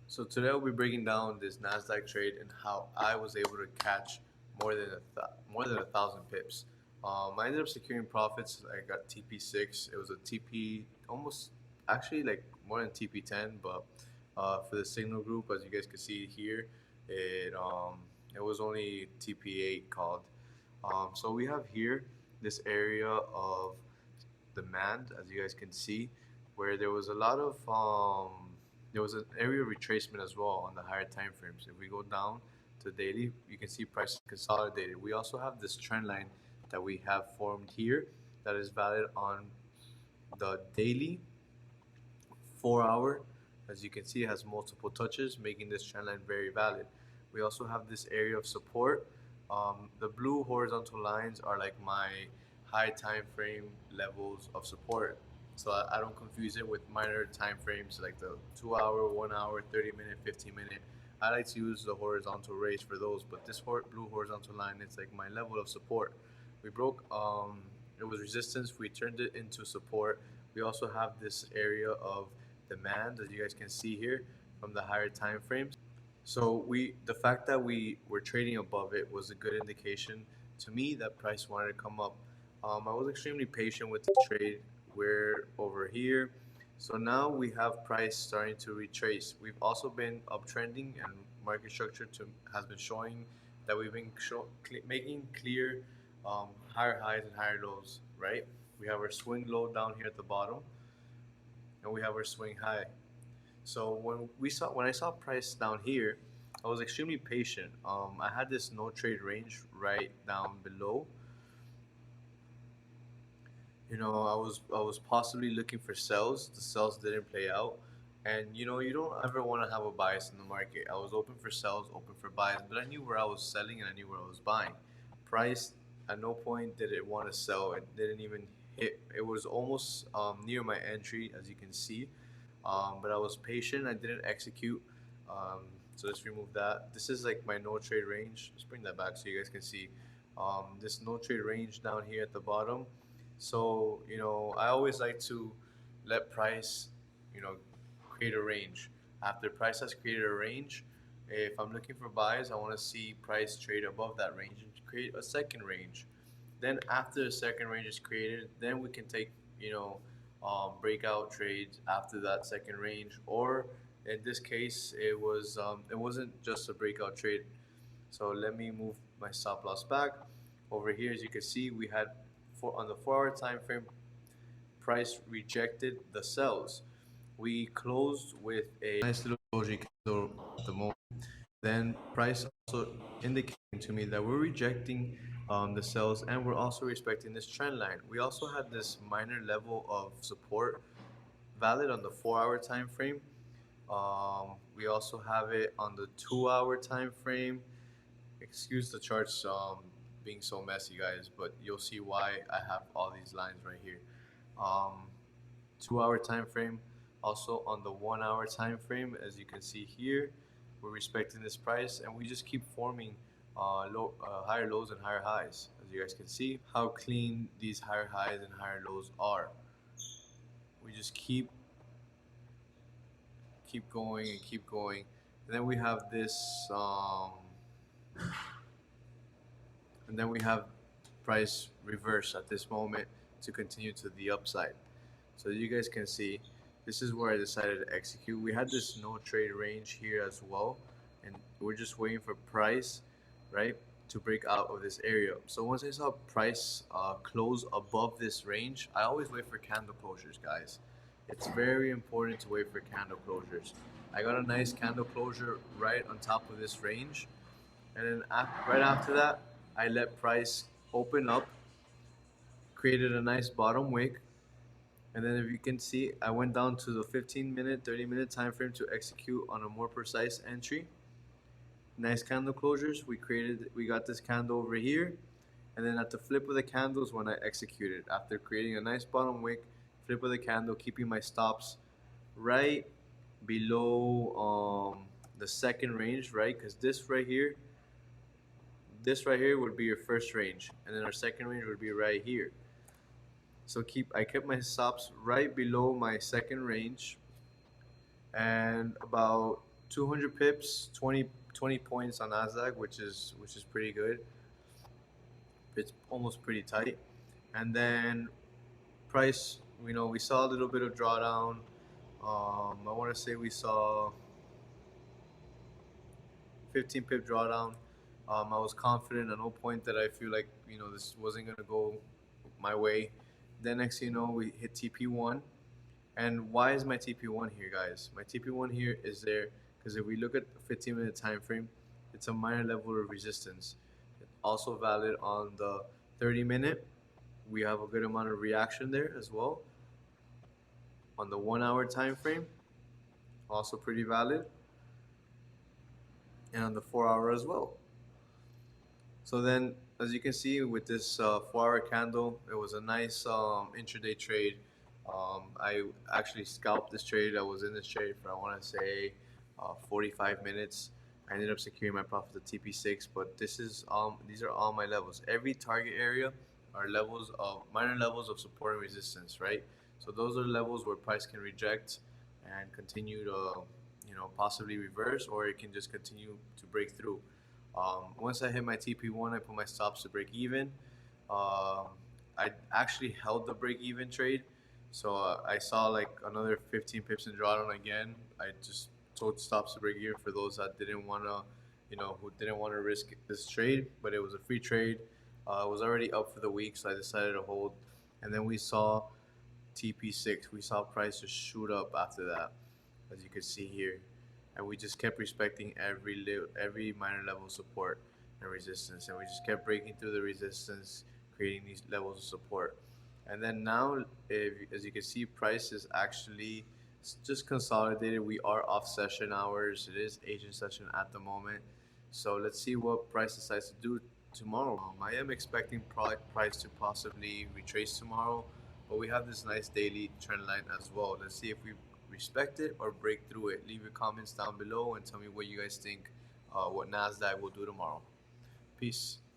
So today I'll be breaking down this Nasdaq trade and how I was able to catch more than 1,000 pips. I ended up securing profits. I got TP6. It was a TP almost actually like more than TP10, but for the signal group, as you guys can see here, it was only TP8 called. So we have here this area of demand, as you guys can see, where there was a lot of there was an area of retracement as well on the higher time frames. If we go down to daily, you can see price consolidated. We also have this trend line that we have formed here that is valid on the daily 4 hour. As you can see, it has multiple touches, making this trend line very valid. We also have this area of support. The blue horizontal lines are like my high time frame levels of support. So I don't confuse it with minor time frames like the 2 hour, 1 hour, 30 minute, 15 minute. I like to use the horizontal rays for those, but this blue horizontal line is like my level of support. We broke, it was resistance, we turned it into support. We also have this area of demand, as you guys can see here from the higher time frames. So the fact that we were trading above it was a good indication to me that price wanted to come up. I was extremely patient with the trade. We're over here. So now we have price starting to retrace. We've also been uptrending, and market structure has been showing that we've been making clear higher highs and higher lows, right? We have our swing low down here at the bottom, and we have our swing high. So when I saw price down here, I was extremely patient. I had this no trade range right down below. I was possibly looking for sells. The sells didn't play out, and you don't ever want to have a bias in the market. I was open for sells, open for buys, but I knew where I was selling and I knew where I was buying. Price at no point did it want to sell. It didn't even hit. It was almost near my entry, as you can see. But I was patient. I didn't execute. So let's remove that. This is like my no trade range. Let's bring that back so you guys can see this no trade range down here at the bottom. So I always like to let price, you know, create a range. After price has created a range, if I'm looking for buys, I want to see price trade above that range and create a second range. Then after the second range is created, then we can take breakout trades after that second range. Or in this case, it wasn't just a breakout trade. So let me move my stop loss back. Over here, as you can see, we had on the 4 hour time frame, price rejected the sells. We closed with a nice little doji candle at the moment. Then price also indicating to me that we're rejecting the sells, and we're also respecting this trend line. We also had this minor level of support valid on the 4 hour time frame. We also have it on the 2 hour time frame. Excuse the charts being so messy, guys, but you'll see why I have all these lines right here. Um, 2 hour time frame, also on the 1 hour time frame, as you can see here. We're respecting this price, and we just keep forming higher lows and higher highs. As you guys can see how clean these higher highs and higher lows are. We just keep going and keep going, and then we have this and then we have price reverse at this moment to continue to the upside. So you guys can see this is where I decided to execute. We had this no trade range here as well, and we're just waiting for price, right, to break out of this area. So once I saw price close above this range, I always wait for candle closures, guys. It's very important to wait for candle closures. I got a nice candle closure right on top of this range, and then right after that, I let price open up, created a nice bottom wick, and then if you can see, I went down to the 15-minute, 30-minute time frame to execute on a more precise entry. Nice candle closures. We got this candle over here, and then at the flip of the candles when I executed after creating a nice bottom wick, flip of the candle, keeping my stops right below the second range, right? Because this right here would be your first range, and then our second range would be right here. So I kept my stops right below my second range, and about 200 pips, 20 points on Nasdaq, which is pretty good. It's almost pretty tight. And then price, we saw a little bit of drawdown. I want to say we saw 15 pip drawdown. I was confident at no point that I feel like this wasn't gonna go my way. Then next thing you know, we hit TP1. And why is my TP1 here, guys? My TP1 here is there because if we look at the 15-minute time frame, it's a minor level of resistance. It's also valid on the 30-minute. We have a good amount of reaction there as well. On the 1 hour time frame, also pretty valid. And on the 4 hour as well. So then, as you can see with this 4 hour candle, it was a nice intraday trade. I actually scalped this trade. I was in this trade for, I want to say, 45 minutes. I ended up securing my profit at TP6, but these are all my levels. Every target area are levels of minor levels of support and resistance, right? So those are levels where price can reject and continue to, possibly reverse, or it can just continue to break through. Once I hit my TP1, I put my stops to break even. I actually held the break even trade, so I saw like another 15 pips in drawdown again. I just told stops to break even for those that didn't want to, who didn't want to risk this trade, but it was a free trade. It was already up for the week, so I decided to hold. And then we saw TP6. We saw price just shoot up after that, as you can see here, and we just kept respecting every minor level of support and resistance, and we just kept breaking through the resistance, creating these levels of support. And then now, as you can see, price is actually just consolidated. We are off session hours. It is Asian session at the moment, so let's see what price decides to do tomorrow. I am expecting price to possibly retrace tomorrow, but we have this nice daily trend line as well. Let's see if we respect it or break through it. Leave your comments down below and tell me what you guys think what Nasdaq will do tomorrow. Peace.